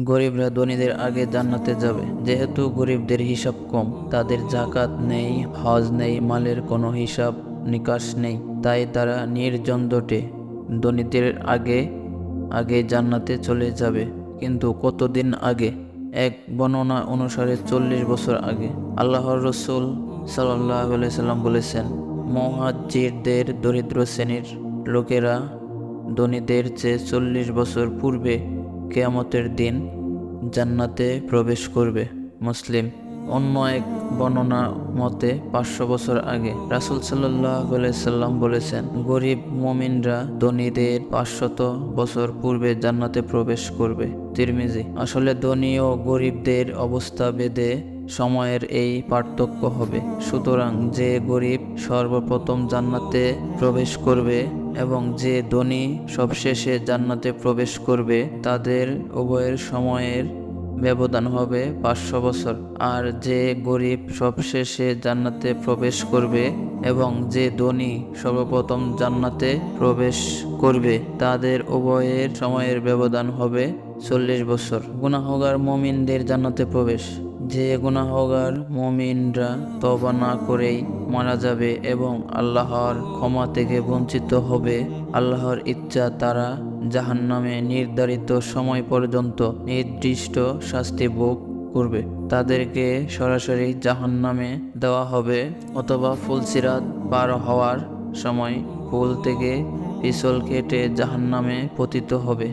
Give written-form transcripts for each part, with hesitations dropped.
গরিবরা ধনীদের আগে জান্নাতে যাবে। যেহেতু গরিবদের হিসাব কম, তাদের যাকাত নেই, হজ নেই, মালের কোনো হিসাব নিকাশ নেই, তাই তারা নির্ঝঞ্ঝটে ধনীদের আগে আগে জান্নাতে চলে যাবে। কিন্তু কতদিন আগে? এক বর্ণনা অনুসারে 40 বছর আগে। আল্লাহর রসুল সাল্লাল্লাহু আলাইহি সাল্লাম বলেছেন, মুহাজ্জিরদের দরিদ্র শ্রেণীর লোকেরা ধনীদের চেয়ে 40 বছর পূর্বে কিয়ামতের দিন জান্নাতে প্রবেশ করবে। মুসলিম। অন্য এক বর্ণনা মতে 500 বছর আগে রাসূল সাল্লাল্লাহু আলাইহি সাল্লাম বলেছেন, গরিব মুমিনরা ধনীদের 500 বছর পূর্বে জান্নাতে প্রবেশ করবে। তিরমিজি। আসলে ধনী ও গরিবদের অবস্থা ভেদে সময়ের এই পার্থক্য হবে। সুতরাং যে গরিব সর্বপ্রথম জান্নাতে প্রবেশ করবে এবং যে ধনী সবশেষে জান্নাতে প্রবেশ করবে, তাদের উভয়ের সময়ের ব্যবধান হবে 500 বছর। আর যে গরিব সবশেষে জান্নাতে প্রবেশ করবে এবং যে ধনী সর্বপ্রথম জান্নাতে প্রবেশ করবে, তাদের উভয়ের সময়ের ব্যবধান হবে 40 বছর। গুনাহগার মুমিনদের জান্নাতে প্রবেশ। যে গুনাহগার মুমিনরা তওবা না করেই মারা যাবে এবং আল্লাহর ক্ষমা থেকে বঞ্চিত হবে, আল্লাহর ইচ্ছা তারা জাহান্নামে নির্ধারিত সময় পর্যন্ত নির্দিষ্ট শাস্তি ভোগ করবে। তাদেরকে সরাসরি জাহান্নামে দেওয়া হবে অথবা ফুলসিরাত পার হওয়ার সময় পুল থেকে পিছল কেটে জাহান্নামে পতিত হবে।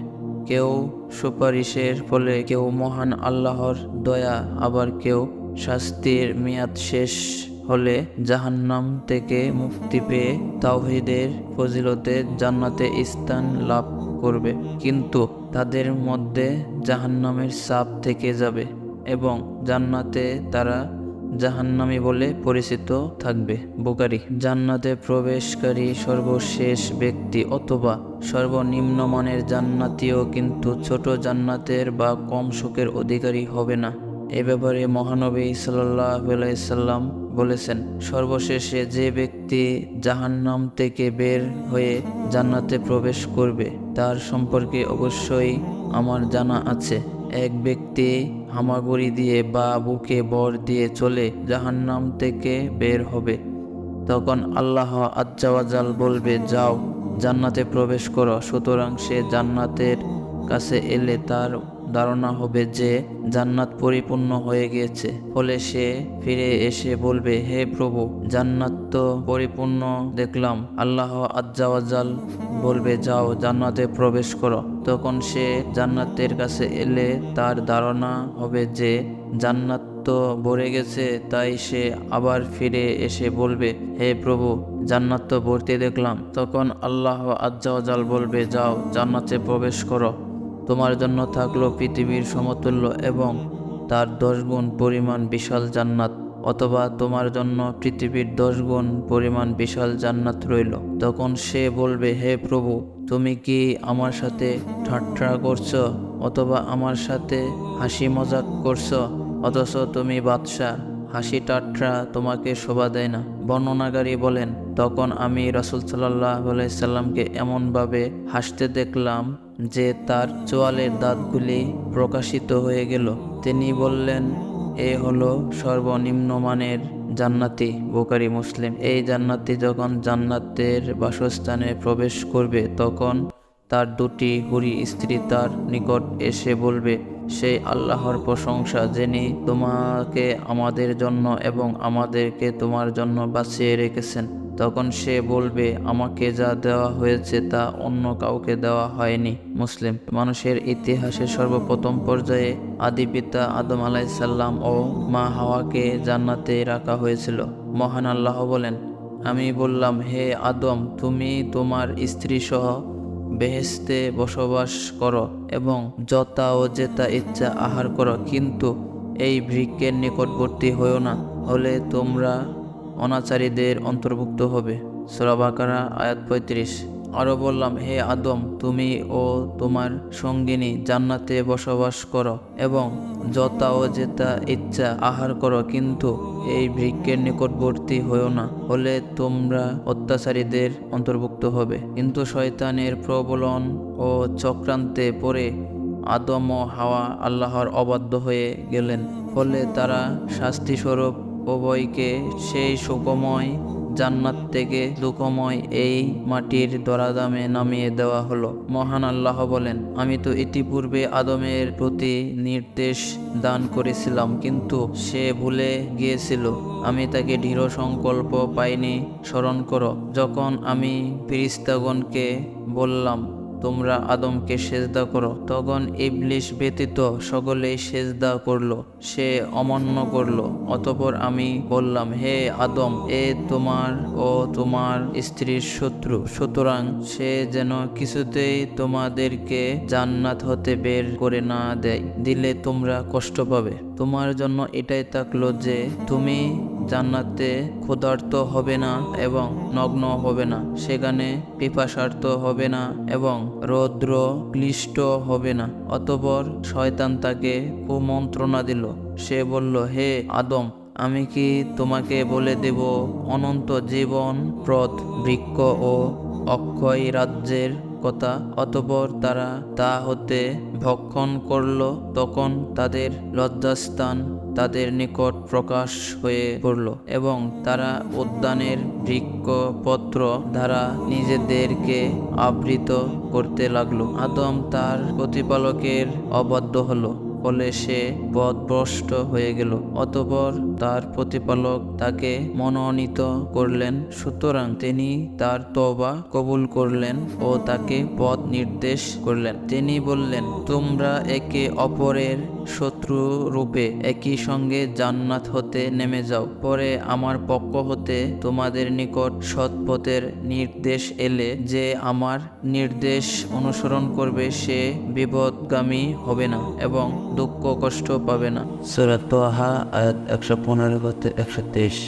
কেউ সুপারিশের ফলে, কেউ মহান আল্লাহর দয়া, আবার কেউ শাস্তির মেয়াদ শেষ হলে জাহান্নাম থেকে মুক্তি পেয়ে তাওহীদের ফজিলতে জান্নাতে স্থান লাভ করবে। কিন্তু তাদের মধ্যে জাহান্নামের ছাপ থেকে যাবে এবং জান্নাতে তারা জাহান্নামী বলে পরিচিত থাকবে। বুখারী। জান্নাতে প্রবেশকারী সর্বশেষ ব্যক্তি অথবা সর্বনিম্ন মানের জান্নাতীও কিন্তু ছোট জান্নাতের বা কম সুখের অধিকারী হবে না। এ ব্যাপারে মহানবী সাল্লাল্লাহু আলাইহি সাল্লাম বলেছেন, সর্বশেষে যে ব্যক্তি জাহান্নাম থেকে বের হয়ে জান্নাতে প্রবেশ করবে তার সম্পর্কে অবশ্যই আমার জানা আছে। এক ব্যক্তি হামাগুড়ি দিয়ে বা বুকে ভর দিয়ে চলে জাহান্নাম থেকে বের হবে। তখন আল্লাহ আজ্জা ওয়া জাল বলবে, যাও জান্নাতে প্রবেশ করো। সুতরাং সে জান্নাতের কাছে এলে তার ধারণা হবে যে জান্নাত পরিপূর্ণ হয়ে গিয়েছে। ফলে সে ফিরে এসে বলবে, হে প্রভু, জান্নাত তো পরিপূর্ণ দেখলাম। আল্লাহ আজ্জা ওয়া জাল বলবে, যাও জান্নাতে প্রবেশ করো। তখন সে জান্নাতের কাছে এলে তার ধারণা হবে যে জান্নাত তো ভরে গেছে। তাই সে আবার ফিরে এসে বলবে, হে প্রভু, জান্নাত তো ভর্তি দেখলাম। তখন আল্লাহ আজ্জা ওয়া জাল বলবে, যাও জান্নাতে প্রবেশ করো। তোমার জন্য থাকলো পৃথিবীর সমতুল্য এবং তার 10 গুণ পরিমাণ বিশাল জান্নাত, অথবা তোমার জন্য পৃথিবীর 10 গুণ পরিমাণ বিশাল জান্নাত রইল। তখন সে বলবে, হে প্রভু, তুমি কি আমার সাথে ঠাট্টা করছো অথবা আমার সাথে হাসি মজাক করছো? অথচ তুমি বাদশাহ, হাসি ঠাট্টা তোমাকে শোভা দেয় না। বর্ণনাকারী বলেন, তখন আমি রাসূল সাল্লাল্লাহু আলাইহি সাল্লামকে এমনভাবে হাসতে দেখলাম যে তার চোয়ালের দাঁতগুলি প্রকাশিত হয়ে গেল। তিনি বললেন, এ হলো সর্বনিম্ন মানের জান্নাতি। বুখারী মুসলিম। এই জান্নাতি যখন জান্নাতের বাসস্থানে প্রবেশ করবে তখন তার 2টি হুরি স্ত্রী তার নিকট এসে বলবে, সেই আল্লাহর প্রশংসা যিনি তোমাকে আমাদের জন্য এবং আমাদেরকে তোমার জন্য বাঁচিয়ে রেখেছেন। তখন সে বলবে, আমাকে যা দেওয়া হয়েছে তা অন্য কাউকে দেওয়া হয়নি। মুসলিম। মানুষের ইতিহাসের সর্বপ্রথম পর্যায়ে আদি পিতা আদম আলাইহিস সালাম ও মা হাওয়াকে জান্নাতে রাখা হয়েছিল। মহান আল্লাহ বলেন, আমি বললাম, হে আদম, তুমি তোমার স্ত্রী সহ বেহেশতে বসবাস করো এবং যতা ও যেতা ইচ্ছা আহার করো, কিন্তু এই বৃক্ষের নিকটবর্তী হইও না, হলে তোমরা অনাচারীদের অন্তর্ভুক্ত হবে। সূরা বাকারা আয়াত 35। আরও বললাম, হে আদম, তুমি ও তোমার সঙ্গিনী জান্নাতে বসবাস করো এবং যতা ও যেতা ইচ্ছা আহার করো, কিন্তু এই বৃক্ষের নিকটবর্তী হইও না, হলে তোমরা অত্যাচারীদের অন্তর্ভুক্ত হবে। কিন্তু শয়তানের প্রবলন ও চক্রান্তে পড়ে আদম ও হাওয়া আল্লাহর অবাধ্য হয়ে গেলেন। ফলে তারা শাস্তিস্বরূপ উভয়কে সেই সুখময় জান্নাত থেকে দুঃখময় এই মাটির ধরাধামে নামিয়ে দেওয়া হলো। মহান আল্লাহ বলেন, আমি তো ইতিপূর্বে আদমের প্রতি নির্দেশ দান করেছিলাম, কিন্তু সে ভুলে গিয়েছিল। আমি তাকে দৃঢ় সংকল্প পাইনি। স্মরণ করো, যখন আমি ফেরেশতাগণকে বললাম তোমরা আদমকে সেজদা করো, তখন ইবলিস ব্যতীত সকলেই সেজদা করল, সে অমান্য করল। অতঃপর আমি বললাম, হে আদম, এ তোমার ও তোমার স্ত্রীর শত্রু, সুতরাং সে যেন কিছুতেই তোমাদেরকে জান্নাত হতে বের করে না দেয়, দিলে তোমরা কষ্ট পাবে। তোমার জন্য এটাই থাকলো যে তুমি জান্নাতে ক্ষুধার্ত হবে না এবং নগ্ন হবে না, সেখানে পিপাসার্ত হবে না এবং রৌদ্র ক্লিষ্ট হবে না। অতঃপর শয়তান তাকে কুমন্ত্রণা দিল। সে বলল, হে আদম, আমি কি তোমাকে বলে দেব অনন্ত জীবন প্রদ বৃক্ষ ও অক্ষয় রাজ্যের কথা? অতঃপর তারা তা হতে ভক্ষণ করল। তখন তাদের লজ্জাস্থান তাদের নিকট প্রকাশ হয়ে পড়ল এবং তারা উদ্যানের বৃক্ষপত্র দ্বারা নিজেদেরকে আবৃত করতে লাগলো। আদম তার প্রতিপালকের অবাধ্য হলো, ফলে সে পথভ্রষ্ট হয়ে গেল। অতঃপর তার প্রতিপালক তাকে মনোনীত করলেন, সুতরাং তিনি তার তওবা কবুল করলেন ও তাকে পথ নির্দেশ করলেন। তিনি বললেন, তোমরা একে অপরের শত্রু রূপে একই সঙ্গে জান্নাত হতে নেমে যাও। পরে আমার পক্ষ হতে তোমাদের নিকট সৎপথের নির্দেশ এলে যে আমার নির্দেশ অনুসরণ করবে সে বিপদগামী হবে না এবং দুঃখ কষ্ট পাবে না। সূরা তাহা আয়াত 115 হতে 123।